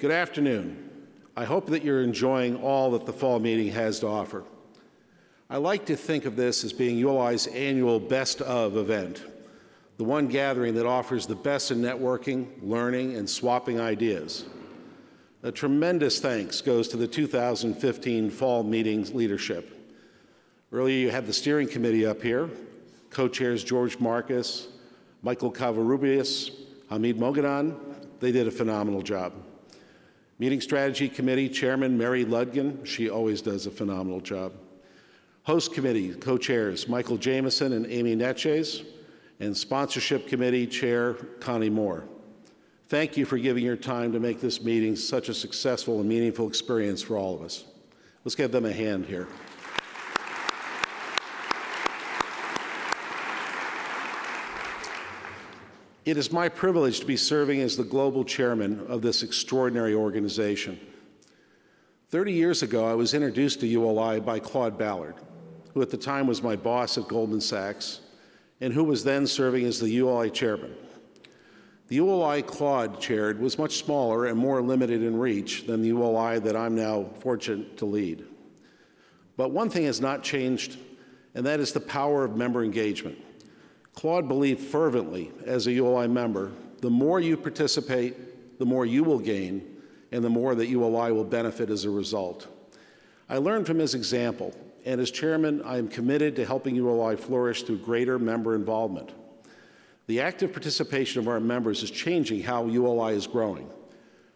Good afternoon. I hope that you're enjoying all that the fall meeting has to offer. I like to think of this as being ULI's annual best of event, the one gathering that offers the best in networking, learning, and swapping ideas. A tremendous thanks goes to the 2015 fall meeting's leadership. Earlier you had the steering committee up here, co-chairs George Marcus, Michael Covarrubias, Hamid Moghadam. They did a phenomenal job. Meeting Strategy Committee Chairman Mary Ludgen, she always does a phenomenal job. Host Committee co-chairs Michael Jameson and Amy Netches, and Sponsorship Committee Chair Connie Moore. Thank you for giving your time to make this meeting such a successful and meaningful experience for all of us. Let's give them a hand here. It is my privilege to be serving as the global chairman of this extraordinary organization. 30 years ago, I was introduced to ULI by Claude Ballard, who at the time was my boss at Goldman Sachs, and who was then serving as the ULI chairman. The ULI Claude chaired was much smaller and more limited in reach than the ULI that I'm now fortunate to lead. But one thing has not changed, and that is the power of member engagement. Claude believed fervently, as a ULI member, the more you participate, the more you will gain, and the more that ULI will benefit as a result. I learned from his example, and as chairman, I am committed to helping ULI flourish through greater member involvement. The active participation of our members is changing how ULI is growing.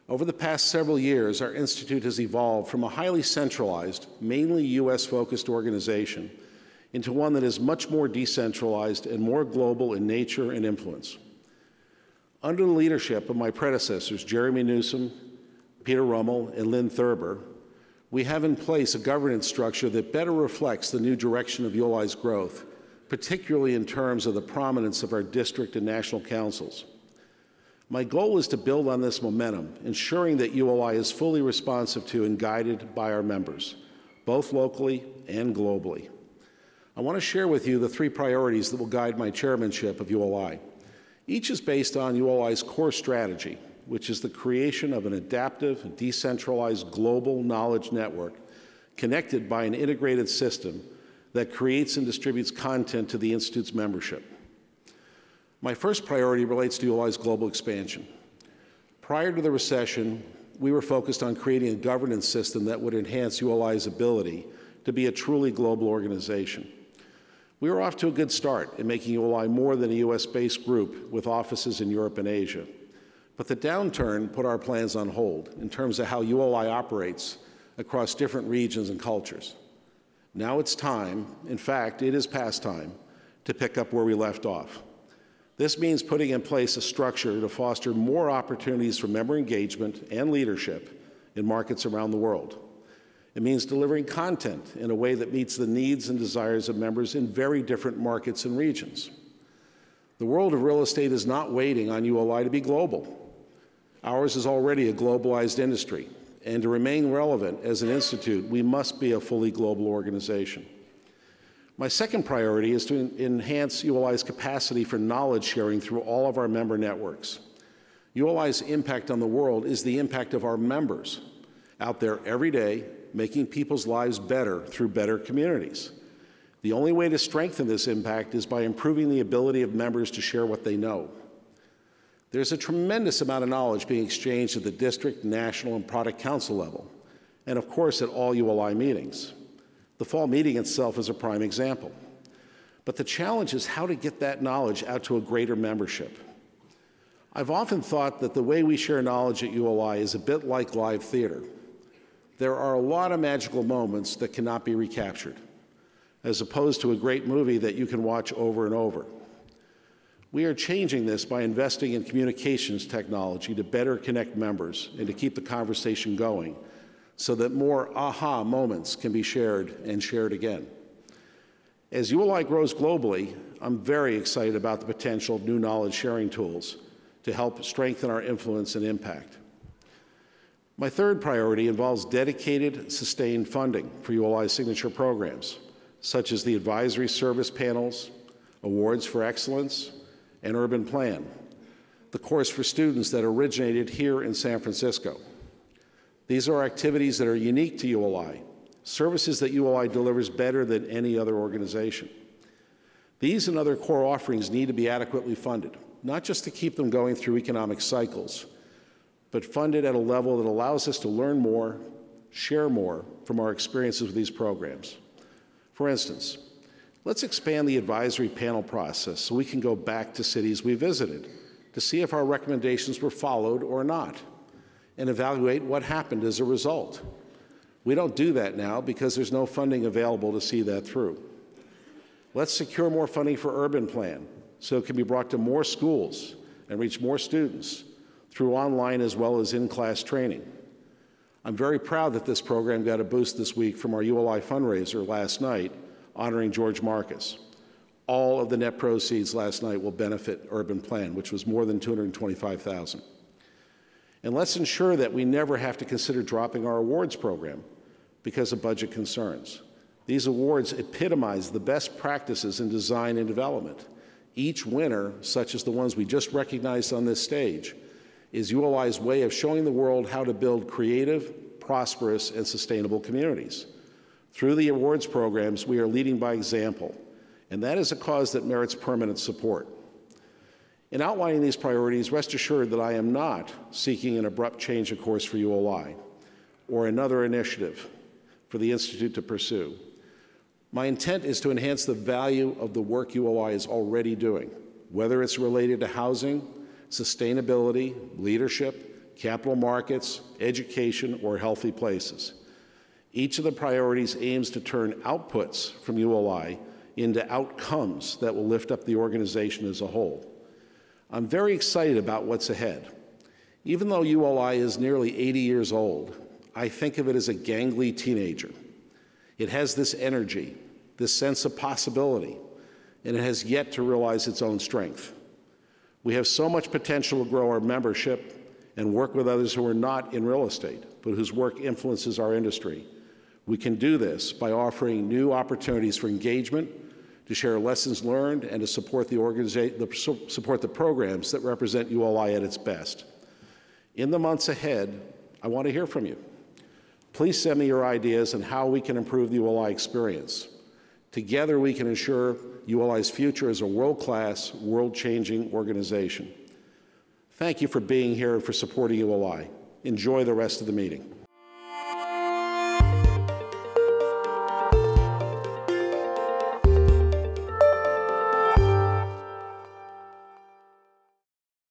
Over the past several years, our institute has evolved from a highly centralized, mainly US-focused organization into one that is much more decentralized and more global in nature and influence. Under the leadership of my predecessors, Jeremy Newsom, Peter Rummel, and Lynn Thurber, we have in place a governance structure that better reflects the new direction of ULI's growth, particularly in terms of the prominence of our district and national councils. My goal is to build on this momentum, ensuring that ULI is fully responsive to and guided by our members, both locally and globally. I want to share with you the 3 priorities that will guide my chairmanship of ULI. Each is based on ULI's core strategy, which is the creation of an adaptive, decentralized global knowledge network connected by an integrated system that creates and distributes content to the Institute's membership. My first priority relates to ULI's global expansion. Prior to the recession, we were focused on creating a governance system that would enhance ULI's ability to be a truly global organization. We were off to a good start in making ULI more than a US-based group with offices in Europe and Asia. But the downturn put our plans on hold in terms of how ULI operates across different regions and cultures. Now it's time, in fact, it is past time, to pick up where we left off. This means putting in place a structure to foster more opportunities for member engagement and leadership in markets around the world. It means delivering content in a way that meets the needs and desires of members in very different markets and regions. The world of real estate is not waiting on ULI to be global. Ours is already a globalized industry, and to remain relevant as an institute, we must be a fully global organization. My second priority is to enhance ULI's capacity for knowledge sharing through all of our member networks. ULI's impact on the world is the impact of our members out there every day, making people's lives better through better communities. The only way to strengthen this impact is by improving the ability of members to share what they know. There's a tremendous amount of knowledge being exchanged at the district, national, and product council level, and of course at all ULI meetings. The fall meeting itself is a prime example. But the challenge is how to get that knowledge out to a greater membership. I've often thought that the way we share knowledge at ULI is a bit like live theater. There are a lot of magical moments that cannot be recaptured, as opposed to a great movie that you can watch over and over. We are changing this by investing in communications technology to better connect members and to keep the conversation going so that more aha moments can be shared and shared again. As ULI grows globally, I'm very excited about the potential of new knowledge sharing tools to help strengthen our influence and impact. My third priority involves dedicated, sustained funding for ULI signature programs, such as the advisory service panels, awards for excellence, and urban plan, the course for students that originated here in San Francisco. These are activities that are unique to ULI, services that ULI delivers better than any other organization. These and other core offerings need to be adequately funded, not just to keep them going through economic cycles, but funded at a level that allows us to learn more, share more from our experiences with these programs. For instance, let's expand the advisory panel process so we can go back to cities we visited to see if our recommendations were followed or not, and evaluate what happened as a result. We don't do that now because there's no funding available to see that through. Let's secure more funding for Urban Plan so it can be brought to more schools and reach more students through online as well as in-class training. I'm very proud that this program got a boost this week from our ULI fundraiser last night, honoring George Marcus. All of the net proceeds last night will benefit Urban Plan, which was more than $225,000. And let's ensure that we never have to consider dropping our awards program because of budget concerns. These awards epitomize the best practices in design and development. Each winner, such as the ones we just recognized on this stage, is ULI's way of showing the world how to build creative, prosperous, and sustainable communities. Through the awards programs, we are leading by example, and that is a cause that merits permanent support. In outlining these priorities, rest assured that I am not seeking an abrupt change of course for ULI or another initiative for the Institute to pursue. My intent is to enhance the value of the work ULI is already doing, whether it's related to housing, sustainability, leadership, capital markets, education, or healthy places. Each of the priorities aims to turn outputs from ULI into outcomes that will lift up the organization as a whole. I'm very excited about what's ahead. Even though ULI is nearly 80 years old, I think of it as a gangly teenager. It has this energy, this sense of possibility, and it has yet to realize its own strength. We have so much potential to grow our membership and work with others who are not in real estate, but whose work influences our industry. We can do this by offering new opportunities for engagement, to share lessons learned, and to support the programs that represent ULI at its best. In the months ahead, I want to hear from you. Please send me your ideas on how we can improve the ULI experience. Together, we can ensure ULI's future as a world-class, world-changing organization. Thank you for being here and for supporting ULI. Enjoy the rest of the meeting.